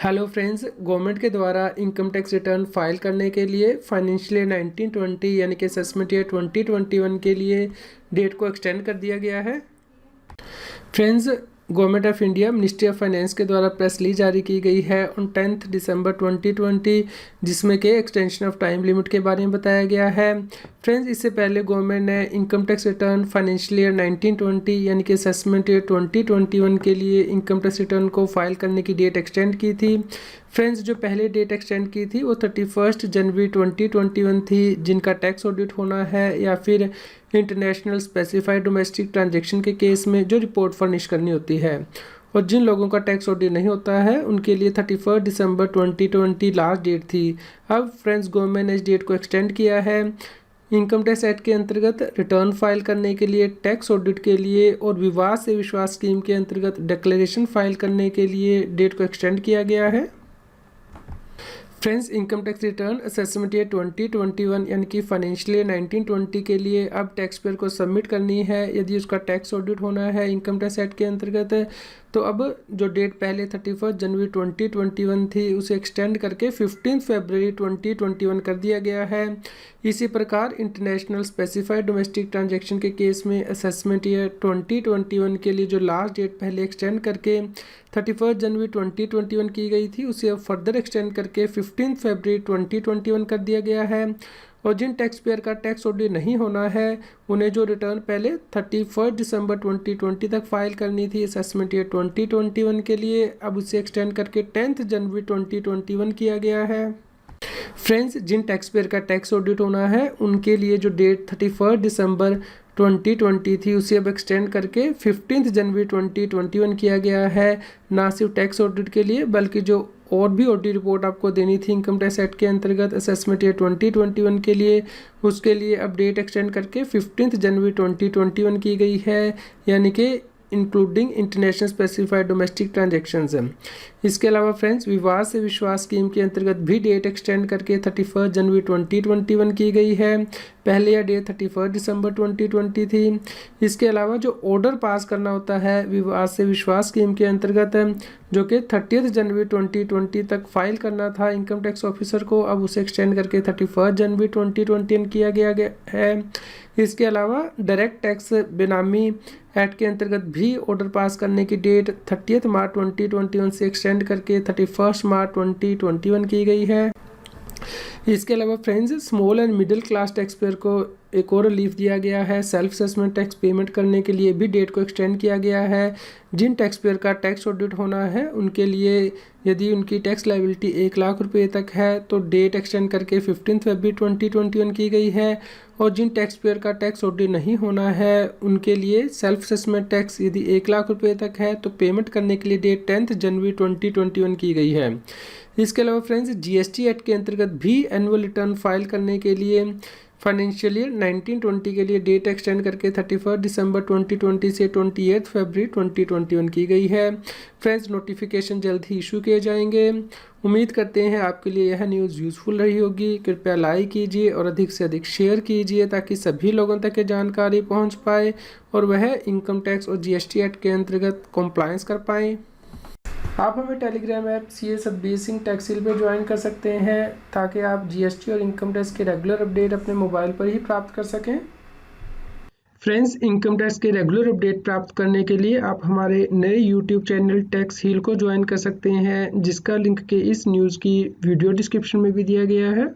Hello friends, government के द्वारा income tax return file करने के लिए फाइनेंशियल ईयर 1920 यानी कि असेसमेंट ईयर 2021 के लिए डेट को एक्सटेंड कर दिया गया है। Friends, government of India ministry of finance के द्वारा प्रेस रिलीज जारी की गई है ऑन 10 दिसंबर 2020, जिसमें कि एक्सटेंशन ऑफ टाइम लिमिट के बारे में बताया गया है। फ्रेंड्स, इससे पहले गवर्नमेंट ने income tax return financial year 1920 यानी कि असेसमेंट ईयर 2021 के लिए इनकम टैक्स रिटर्न को फाइल करने की डेट एक्सटेंड की थी। फ्रेंड्स, जो पहले डेट एक्सटेंड की थी वो 31 जनवरी 2021 थी, जिनका टैक्स ऑडिट होना है या फिर इंटरनेशनल स्पेसिफाइड डोमेस्टिक ट्रांजैक्शन के केस में जो रिपोर्ट फर्निश करनी होती है। और जिन लोगों का टैक्स ऑडिट नहीं होता है उनके लिए 31 दिसंबर 2020 लास्ट डेट थी। अब फ्रेंड्स, गवर्नमेंट ने इस डेट को एक्सटेंड किया है। इनकम टैक्स एक्ट के अंतर्गत रिटर्न फाइल करने के लिए, टैक्स ऑडिट के लिए और विवाद से विश्वास स्कीम के अंतर्गत डिक्लेरेशन फाइल करने के लिए डेट को एक्सटेंड किया गया है। Friends, income tax return assessment year 2021 यानी कि फाइनेंशियल ईयर 1920 के लिए अब टैक्स पेयर को सबमिट करनी है यदि उसका टैक्स ऑडिट होना है इनकम टैक्स एक्ट के अंतर्गत। तो अब जो डेट पहले 31 जनवरी 2021 थी उसे एक्सटेंड करके 15 फरवरी 2021 कर दिया गया है। इसी प्रकार इंटरनेशनल स्पेसिफाइड डोमेस्टिक ट्रांजैक्शन के केस में असेसमेंट ईयर 2021 के लिए जो लास्ट डेट पहले एक्सटेंड करके 31 जनवरी 2021 की गई थी उसे अब फर्दर एक्सटेंड करके 15 फरवरी 2021 कर दिया गया है। और जिन टैक्स पेयर का टैक्स ऑडिट नहीं होना है उन्हें जो रिटर्न पहले 31 दिसंबर 2020 तक फाइल करनी थी असेसमेंट ईयर 2021 के लिए, अब उसे एक्सटेंड करके 10 जनवरी 2021 किया गया है। फ्रेंड्स, जिन टैक्स पेयर का टैक्स ऑडिट होना है उनके लिए जो डेट 31 दिसंबर 2020 थी उसे अब एक्सटेंड करके 15 जनवरी 2021 किया गया है। ना सिर्फ टैक्स ऑडिट के लिए बल्कि जो और भी ऑडिट रिपोर्ट आपको देनी थी इनकम टैक्स एक्ट के अंतर्गत असेसमेंट ईयर 2021 के लिए, उसके लिए अब डेट एक्सटेंड करके 15 जनवरी 2021 की गई है, यानी कि including international specified domestic transactions. इसके अलावा फ्रेंड्स, विवाद से विश्वास स्कीम के अंतर्गत भी डेट एक्सटेंड करके 31 जनवरी 2021 की गई है। पहले यह डेट 31 दिसंबर 2020 थी। इसके अलावा जो ऑर्डर पास करना होता है विवाद से विश्वास स्कीम के अंतर्गत, जो कि 30 जनवरी 2020 तक फाइल करना था इनकम टैक्स ऑफिसर को, अब उसे एक्सटेंड करके 31 जनवरी 2021 किया गया है। इसके अलावा डायरेक्ट टैक्स बेनामी एक्ट के अंतर्गत भी ऑर्डर पास करने की डेट 30 मार्च 2021 से एक्सटेंड करके 31 मार्च 2021 की गई है। इसके अलावा friends, small and middle class tax payer को एक और रिलीफ दिया गया है। सेल्फ असेसमेंट टैक्स पेमेंट करने के लिए भी डेट को एक्सटेंड किया गया है। जिन टैक्स पेयर का टैक्स ऑडिट होना है उनके लिए यदि उनकी टैक्स लायबिलिटी 1 लाख रुपए तक है तो डेट एक्सटेंड करके 15 फरवरी 2021 की गई है। और जिन टैक्स पेयर का टैक्स ऑडिट नहीं होना है उनके लिए सेल्फ असेसमेंट टैक्स यदि 1 लाख रुपए तक है तो पेमेंट करने के लिए डेट 10 जनवरी 2021 की गई है। इसके अलावा फ्रेंड्स, जीएसटी एक्ट के अंतर्गत भी एनुअल रिटर्न फाइल करने के लिए फाइनेंशियल ईयर 1920 के लिए डेट एक्सटेंड करके 31 दिसंबर 2020 से 28 फरवरी 2021 की गई है। फ्रेंड्स, नोटिफिकेशन जल्द ही इशू किए जाएंगे। उम्मीद करते हैं आपके लिए यह न्यूज़ यूज़फुल रही होगी। कृपया लाइक कीजिए और अधिक से अधिक शेयर कीजिए ताकि सभी लोगों तक ये जानकारी पहुंच पाए और वह इनकम टैक्स और जीएसटी एक्ट के अंतर्गत कंप्लायंस कर पाएँ। आप हमें Telegram app CA Satbir Singh Taxheal पर ज्वाइन कर सकते हैं ताकि आप जीएसटी और इनकम टैक्स के रेगुलर अपडेट अपने मोबाइल पर ही प्राप्त कर सकें। फ्रेंड्स, इनकम टैक्स के रेगुलर अपडेट प्राप्त करने के लिए आप हमारे नए YouTube चैनल टैक्स हील को ज्वाइन कर सकते हैं, जिसका लिंक के इस न्यूज़ की वीडियो डिस्क्रिप्शन में भी दिया गया है।